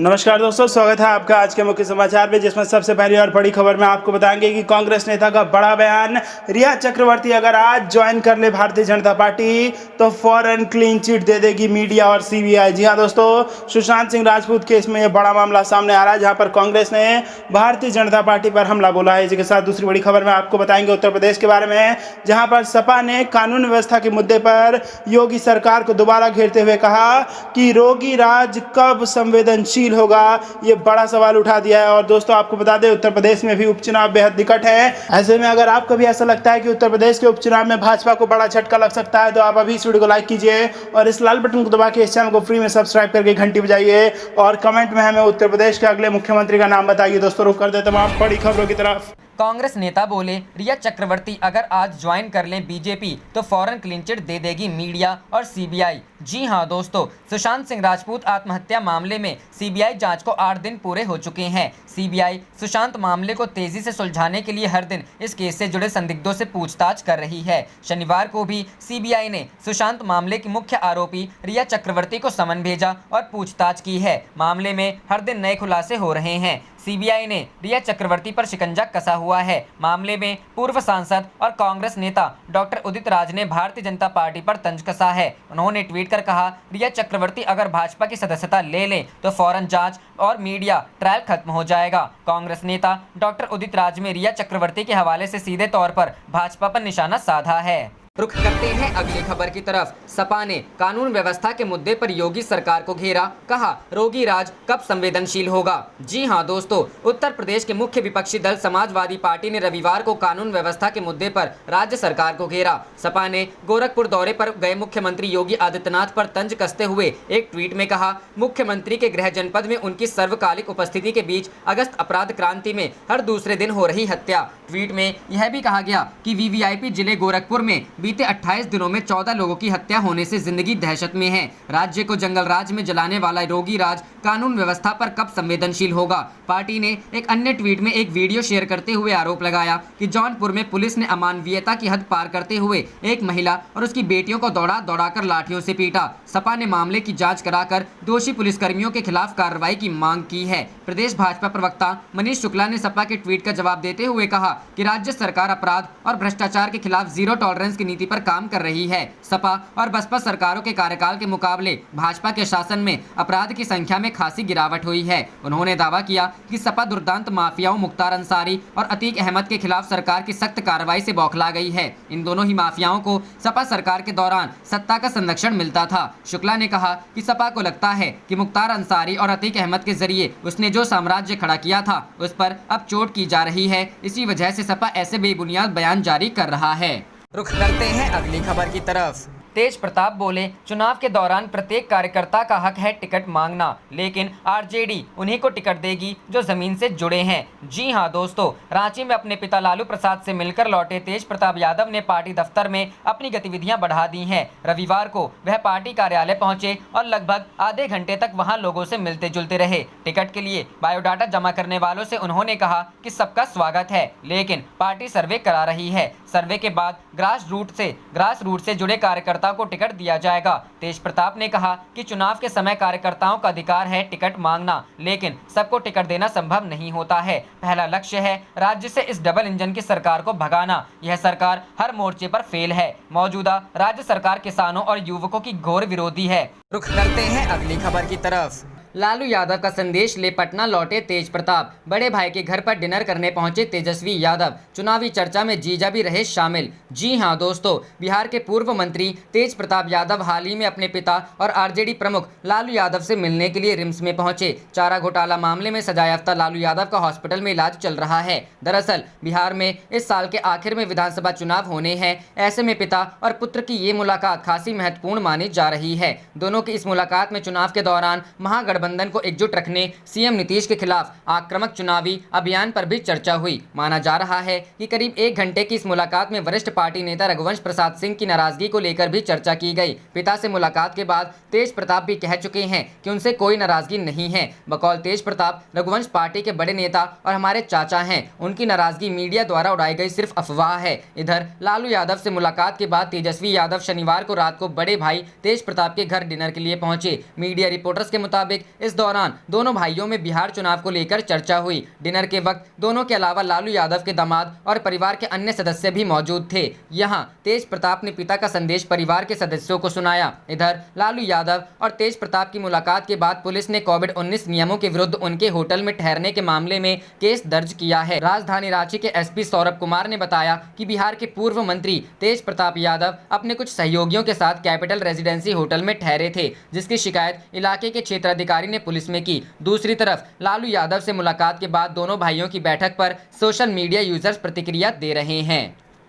नमस्कार दोस्तों, स्वागत है आपका आज के मुख्य समाचार में, जिसमें सबसे पहली और बड़ी खबर में आपको बताएंगे कि कांग्रेस नेता का बड़ा बयान। रिया चक्रवर्ती अगर आज ज्वाइन कर ले भारतीय जनता पार्टी तो फौरन क्लीन चिट दे देगी मीडिया और सीबीआई। जी हां दोस्तों, सुशांत सिंह राजपूत केस में यह बड़ा मामला सामने आ रहा है, जहां पर कांग्रेस ने भारतीय जनता पार्टी पर हमला बोला है। इसी के साथ दूसरी बड़ी खबर में आपको बताएंगे उत्तर प्रदेश के बारे में, जहां पर सपा ने कानून व्यवस्था के मुद्दे पर योगी सरकार को दोबारा घेरते हुए कहा कि रोगी राज कब संवेदनशील होगा, ये बड़ा सवाल उठा दिया है। और दोस्तों आपको बता दें, उत्तर प्रदेश में भी उपचुनाव बेहद निकट है। ऐसे में अगर आपको भी ऐसा लगता है कि उत्तर प्रदेश के उपचुनाव में भाजपा को बड़ा झटका लग सकता है, तो आप अभी इस वीडियो को लाइक कीजिए और इस लाल बटन को दबा के इस चैनल को फ्री में सब्सक्राइब करके घंटी बजाइए और कमेंट में हमें उत्तर प्रदेश के अगले मुख्यमंत्री का नाम बताइए। दोस्तों रुक कर देते तमाम बड़ी खबरों की तरफ। कांग्रेस नेता बोले, रिया चक्रवर्ती अगर आज ज्वाइन कर लें बीजेपी तो फौरन क्लीन चिट दे देगी मीडिया और सीबीआई। जी हां दोस्तों, सुशांत सिंह राजपूत आत्महत्या मामले में सीबीआई जांच को 8 दिन पूरे हो चुके हैं। सीबीआई सुशांत मामले को तेजी से सुलझाने के लिए हर दिन इस केस से जुड़े संदिग्धों से पूछताछ कर रही है। शनिवार को भी सीबीआई ने सुशांत मामले की मुख्य आरोपी रिया चक्रवर्ती को समन भेजा और पूछताछ की है। मामले में हर दिन नए खुलासे हो रहे हैं। सीबीआई ने रिया चक्रवर्ती पर शिकंजा कसा हुआ है। मामले में पूर्व सांसद और कांग्रेस नेता डॉक्टर उदित राज ने भारतीय जनता पार्टी पर तंज कसा है। उन्होंने ट्वीट कर कहा, रिया चक्रवर्ती अगर भाजपा की सदस्यता ले लें तो फौरन जांच और मीडिया ट्रायल खत्म हो जाएगा। कांग्रेस नेता डॉक्टर उदित राज में रिया चक्रवर्ती के हवाले से सीधे तौर पर भाजपा पर निशाना साधा है। रुख करते हैं अगली खबर की तरफ। सपा ने कानून व्यवस्था के मुद्दे पर योगी सरकार को घेरा, कहा रोगी राज कब संवेदनशील होगा। जी हां दोस्तों, उत्तर प्रदेश के मुख्य विपक्षी दल समाजवादी पार्टी ने रविवार को कानून व्यवस्था के मुद्दे पर राज्य सरकार को घेरा। सपा ने गोरखपुर दौरे पर गए मुख्यमंत्री योगी आदित्यनाथ पर तंज कसते हुए एक ट्वीट में कहा, मुख्यमंत्री के गृह जनपद में उनकी सर्वकालिक उपस्थिति के बीच अगस्त अपराध क्रांति में हर दूसरे दिन हो रही हत्या। ट्वीट में यह भी कहा गया कि वीवीआईपी जिले गोरखपुर में बीते 28 दिनों में 14 लोगों की हत्या होने से जिंदगी दहशत में है। राज्य को जंगल राज में जलाने वाला रोगी राज कानून व्यवस्था पर कब संवेदनशील होगा। पार्टी ने एक अन्य ट्वीट में एक वीडियो शेयर करते हुए आरोप लगाया कि जौनपुर में पुलिस ने अमानवीयता की हद पार करते हुए एक महिला और उसकी बेटियों को दौड़ाकर लाठियों से पीटा। सपा ने मामले की जांच कराकर दोषी पुलिसकर्मियों के खिलाफ कार्रवाई की मांग की है। प्रदेश भाजपा प्रवक्ता मनीष शुक्ला ने सपा के ट्वीट का जवाब देते हुए कहा कि राज्य सरकार अपराध और भ्रष्टाचार के खिलाफ जीरो टॉलरेंस की नीति पर काम कर रही है। सपा और बसपा सरकारों के कार्यकाल के मुकाबले भाजपा के शासन में अपराध की संख्या में खासी गिरावट हुई है। उन्होंने दावा किया कि सपा दुर्दांत माफियाओं मुख्तार अंसारी और अतीक अहमद के खिलाफ सरकार की सख्त कार्रवाई से बौखला गई है। इन दोनों ही माफियाओं को सपा सरकार के दौरान सत्ता का संरक्षण मिलता था। शुक्ला ने कहा कि सपा को लगता है कि मुख्तार अंसारी और अतीक अहमद के जरिए उसने जो साम्राज्य खड़ा किया था उस पर अब चोट की जा रही है। इसी वजह से सपा ऐसे बेबुनियाद बयान जारी कर रहा है। रुख करते हैं अगली खबर की तरफ। तेज प्रताप बोले, चुनाव के दौरान प्रत्येक कार्यकर्ता का हक है टिकट मांगना, लेकिन आरजेडी उन्हीं को टिकट देगी जो जमीन से जुड़े हैं। जी हां दोस्तों, रांची में अपने पिता लालू प्रसाद से मिलकर लौटे तेज प्रताप यादव ने पार्टी दफ्तर में अपनी गतिविधियां बढ़ा दी हैं। रविवार को वह पार्टी कार्यालय पहुंचे और लगभग आधे घंटे तक वहां लोगों से मिलते जुलते रहे। टिकट के लिए बायोडाटा जमा करने वालों से उन्होंने कहा कि सबका स्वागत है, लेकिन पार्टी सर्वे करा रही है। सर्वे के बाद ग्रास रूट से जुड़े कार्यकर्ता को टिकट दिया जाएगा। तेज प्रताप ने कहा कि चुनाव के समय कार्यकर्ताओं का अधिकार है टिकट मांगना, लेकिन सबको टिकट देना संभव नहीं होता है। पहला लक्ष्य है राज्य से इस डबल इंजन की सरकार को भगाना। यह सरकार हर मोर्चे पर फेल है। मौजूदा राज्य सरकार किसानों और युवकों की घोर विरोधी है। रुख करते हैं अगली खबर की तरफ। लालू यादव का संदेश ले पटना लौटे तेज प्रताप। बड़े भाई के घर पर डिनर करने पहुंचे तेजस्वी यादव। चुनावी चर्चा में जीजा भी रहे शामिल। जी हां दोस्तों, बिहार के पूर्व मंत्री तेज प्रताप यादव हाल ही में अपने पिता और आरजेडी प्रमुख लालू यादव से मिलने के लिए रिम्स में पहुंचे। चारा घोटाला मामले में सजायाफ्ता लालू यादव का हॉस्पिटल में इलाज चल रहा है। दरअसल बिहार में इस साल के आखिर में विधानसभा चुनाव होने हैं। ऐसे में पिता और पुत्र की ये मुलाकात खासी महत्वपूर्ण मानी जा रही है। दोनों की इस मुलाकात में चुनाव के दौरान महागठबंधन को एकजुट रखने सीएम नीतीश के खिलाफ आक्रामक चुनावी अभियान पर भी चर्चा हुई। माना जा रहा है कि करीब 1 घंटे की इस मुलाकात में वरिष्ठ पार्टी नेता रघुवंश प्रसाद सिंह की नाराजगी को लेकर भी चर्चा की गई। पिता से मुलाकात के बाद तेज प्रताप भी कह चुके हैं कि उनसे कोई नाराजगी नहीं है। बकौल तेज प्रताप, रघुवंश पार्टी के बड़े नेता और हमारे चाचा हैं। उनकी नाराजगी मीडिया द्वारा उड़ाई गई सिर्फ अफवाह है। इधर लालू यादव से मुलाकात के बाद तेजस्वी यादव शनिवार को रात को बड़े भाई तेज प्रताप के घर डिनर के लिए पहुंचे। मीडिया रिपोर्टर्स के मुताबिक इस दौरान दोनों भाइयों में बिहार चुनाव को लेकर चर्चा हुई। डिनर के वक्त दोनों के अलावा लालू यादव के दामाद और परिवार के अन्य सदस्य भी मौजूद थे। यहाँ तेज प्रताप ने पिता का संदेश परिवार के सदस्यों को सुनाया। इधर लालू यादव और तेज प्रताप की मुलाकात के बाद पुलिस ने कोविड-19 नियमों के विरुद्ध उनके होटल में ठहरने के मामले में केस दर्ज किया है। राजधानी रांची के एसपी सौरभ कुमार ने बताया कि बिहार के पूर्व मंत्री तेज प्रताप यादव अपने कुछ सहयोगियों के साथ कैपिटल रेजिडेंसी होटल में ठहरे थे, जिसकी शिकायत इलाके के क्षेत्राधिकारी ने पुलिस में की। दूसरी तरफ लालू यादव से मुलाकात के बाद दोनों भाइयों की बैठक पर सोशल मीडिया यूजर्स प्रतिक्रिया दे रहे हैं।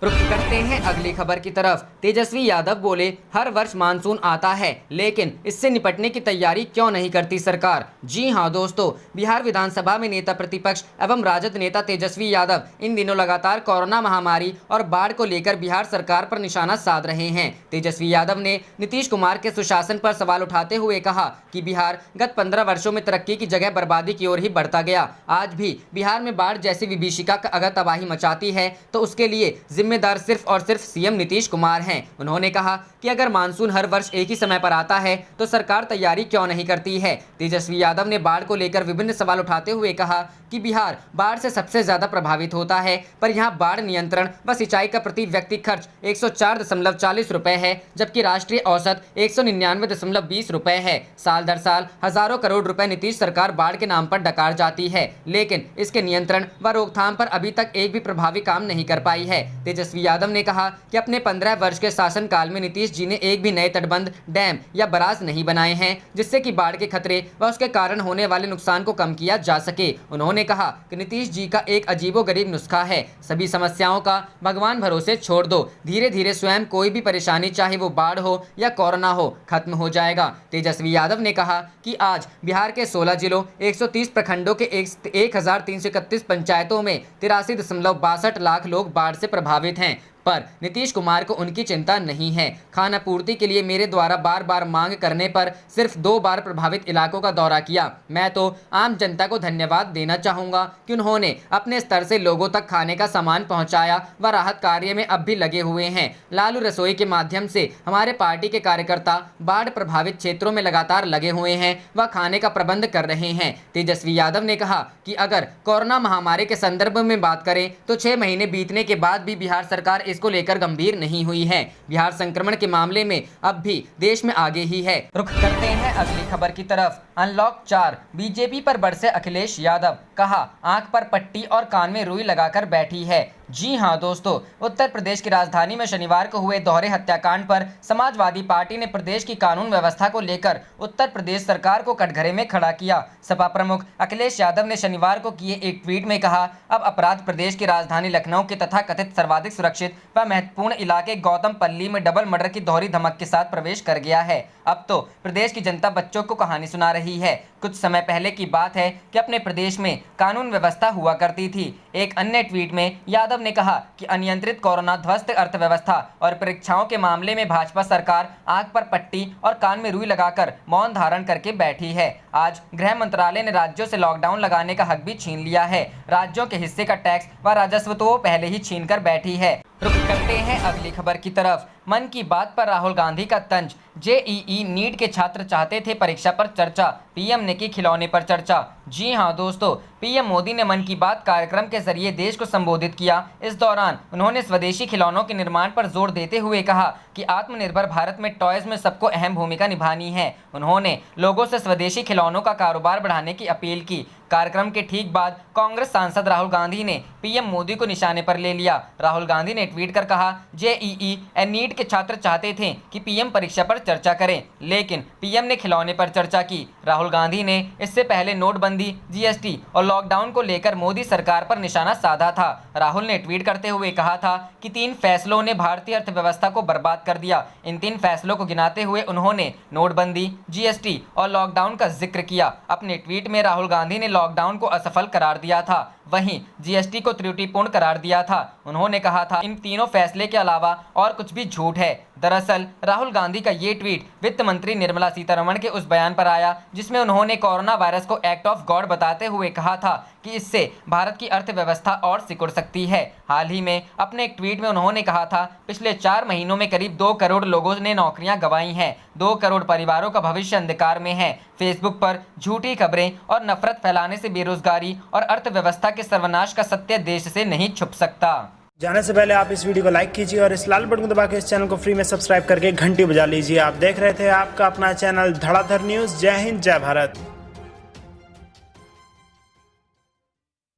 रुख करते हैं अगली खबर की तरफ। तेजस्वी यादव बोले, हर वर्ष मानसून आता है, लेकिन इससे निपटने की तैयारी क्यों नहीं करती सरकार। जी हां दोस्तों, बिहार विधानसभा में नेता प्रतिपक्ष एवं राजद नेता तेजस्वी यादव इन दिनों लगातार कोरोना महामारी और बाढ़ को लेकर बिहार सरकार पर निशाना साध रहे हैं। तेजस्वी यादव ने नीतीश कुमार के सुशासन पर सवाल उठाते हुए कहा कि बिहार गत 15 वर्षों में तरक्की की जगह बर्बादी की ओर ही बढ़ता गया। आज भी बिहार में बाढ़ जैसी विभीषिका अगर तबाही मचाती है तो उसके लिए जिम्मेदार सिर्फ और सिर्फ सीएम नीतीश कुमार हैं। उन्होंने कहा कि अगर मानसून हर वर्ष एक ही समय पर आता है तो सरकार तैयारी क्यों नहीं करती है। तेजस्वी यादव ने बाढ़ को लेकर विभिन्न सवाल उठाते हुए कहा कि बिहार बाढ़ से सबसे ज्यादा प्रभावित होता है, पर यहाँ बाढ़ नियंत्रण व सिंचाई का प्रति व्यक्ति खर्च 104.40 रुपए है, जबकि राष्ट्रीय औसत 199.20 रुपए है। साल दर साल हजारों करोड़ रुपए नीतीश सरकार बाढ़ के नाम पर डकार जाती है, लेकिन इसके नियंत्रण व रोकथाम पर अभी तक एक भी प्रभावी काम नहीं कर पाई है। तेजस्वी यादव ने कहा कि अपने 15 वर्ष के शासनकाल में नीतीश जी ने एक भी नए तटबंध, डैम या बराज नहीं बनाए हैं, जिससे कि बाढ़ के खतरे व उसके कारण होने वाले नुकसान को कम किया जा सके। उन्होंने कहा कि नीतीश जी का एक अजीबोगरीब नुस्खा है, सभी समस्याओं का भगवान भरोसे छोड़ दो, धीरे धीरे स्वयं कोई भी परेशानी, चाहे वो बाढ़ हो या कोरोना हो, खत्म हो जाएगा। तेजस्वी यादव ने कहा कि आज बिहार के 16 जिलों, 130 प्रखंडों के 1331 पंचायतों में 83.62 लाख लोग बाढ़ से प्रभावित हैं, पर नीतीश कुमार को उनकी चिंता नहीं है। खाना पूर्ति के लिए मेरे द्वारा बार बार मांग करने पर सिर्फ 2 बार प्रभावित इलाकों का दौरा किया। मैं तो आम जनता को धन्यवाद देना चाहूँगा कि उन्होंने अपने स्तर से लोगों तक खाने का सामान पहुँचाया व राहत कार्य में अब भी लगे हुए हैं। लालू रसोई के माध्यम से हमारे पार्टी के कार्यकर्ता बाढ़ प्रभावित क्षेत्रों में लगातार लगे हुए हैं व खाने का प्रबंध कर रहे हैं। तेजस्वी यादव ने कहा कि अगर कोरोना महामारी के संदर्भ में बात करें तो 6 महीने बीतने के बाद भी बिहार सरकार इसको लेकर गंभीर नहीं हुई है। बिहार संक्रमण के मामले में अब भी देश में आगे ही है। रुख करते हैं अगली खबर की तरफ। अनलॉक 4 बीजेपी पर बरसे अखिलेश यादव, कहा आंख पर पट्टी और कान में रुई लगाकर बैठी है। जी हां दोस्तों, उत्तर प्रदेश की राजधानी में शनिवार को हुए दोहरे हत्याकांड पर समाजवादी पार्टी ने प्रदेश की कानून व्यवस्था को लेकर उत्तर प्रदेश सरकार को कटघरे में खड़ा किया। सपा प्रमुख अखिलेश यादव ने शनिवार को किए एक ट्वीट में कहा, अब अपराध प्रदेश की राजधानी लखनऊ के तथा कथित सर्वाधिक सुरक्षित व महत्वपूर्ण इलाके गौतम पल्ली में डबल मर्डर की दोहरी धमक के साथ प्रवेश कर गया है। अब तो प्रदेश की जनता बच्चों को कहानी सुना रही है। कुछ समय पहले की बात है कि अपने प्रदेश में कानून व्यवस्था हुआ करती थी। एक अन्य ट्वीट में यादव ने कहा कि अनियंत्रित कोरोना ध्वस्त अर्थव्यवस्था और परीक्षाओं के मामले में भाजपा सरकार आंख पर पट्टी और कान में रुई लगाकर मौन धारण करके बैठी है। आज गृह मंत्रालय ने राज्यों से लॉकडाउन लगाने का हक भी छीन लिया है। राज्यों के हिस्से का टैक्स व राजस्व तो वो पहले ही छीन कर बैठी है। रुख करते हैं अगली खबर की तरफ। मन की बात पर राहुल गांधी का तंज, जेईई नीट के छात्र चाहते थे परीक्षा पर चर्चा, पीएम ने की खिलौने पर चर्चा। जी हां दोस्तों, पीएम मोदी ने मन की बात कार्यक्रम के जरिए देश को संबोधित किया। इस दौरान उन्होंने स्वदेशी खिलौनों के निर्माण पर जोर देते हुए कहा कि आत्मनिर्भर भारत में टॉयज में सबको अहम भूमिका निभानी है। उन्होंने लोगों से स्वदेशी खिलौनों का कारोबार बढ़ाने की अपील की। कार्यक्रम के ठीक बाद कांग्रेस सांसद राहुल गांधी ने पीएम मोदी को निशाने पर ले लिया। राहुल गांधी ने ट्वीट कर कहा, जेईई और नीट के छात्र चाहते थे कि पीएम परीक्षा पर चर्चा करें, लेकिन पीएम ने खिलौने पर चर्चा की। राहुल गांधी ने इससे पहले नोटबंदी, जीएसटी और लॉकडाउन को लेकर मोदी सरकार पर निशाना साधा था। राहुल ने ट्वीट करते हुए कहा था कि 3 फैसलों ने भारतीय अर्थव्यवस्था को बर्बाद कर दिया। इन 3 फैसलों को गिनाते हुए उन्होंने नोटबंदी, जीएसटी और लॉकडाउन का जिक्र किया। अपने ट्वीट में राहुल गांधी ने लॉकडाउन को असफल करार दिया था, वहीं जीएसटी को त्रुटिपूर्ण करार दिया था। उन्होंने कहा था इन तीनों फैसले के अलावा और कुछ भी झूठ है। दरअसल राहुल गांधी का ये ट्वीट वित्त मंत्री निर्मला सीतारमण के उस बयान पर आया जिसमें उन्होंने कोरोना वायरस को एक्ट ऑफ गॉड बताते हुए कहा था कि इससे भारत की अर्थव्यवस्था और सिकुड़ सकती है। हाल ही में अपने एक ट्वीट में उन्होंने कहा था, पिछले 4 महीनों में करीब 2 करोड़ लोगों ने नौकरियां गंवाई हैं, 2 करोड़ परिवारों का भविष्य अंधकार में है। फेसबुक पर झूठी खबरें और नफरत फैलाने से बेरोजगारी और अर्थव्यवस्था के सर्वनाश का सत्य देश से नहीं छुप सकता। जाने से पहले आप इस वीडियो को लाइक कीजिए और इस लाल बटन को दबा के इस चैनल को फ्री में सब्सक्राइब करके घंटी बजा लीजिए। आप देख रहे थे आपका अपना चैनल धड़ाधड़ न्यूज़। जय हिंद, जय भारत।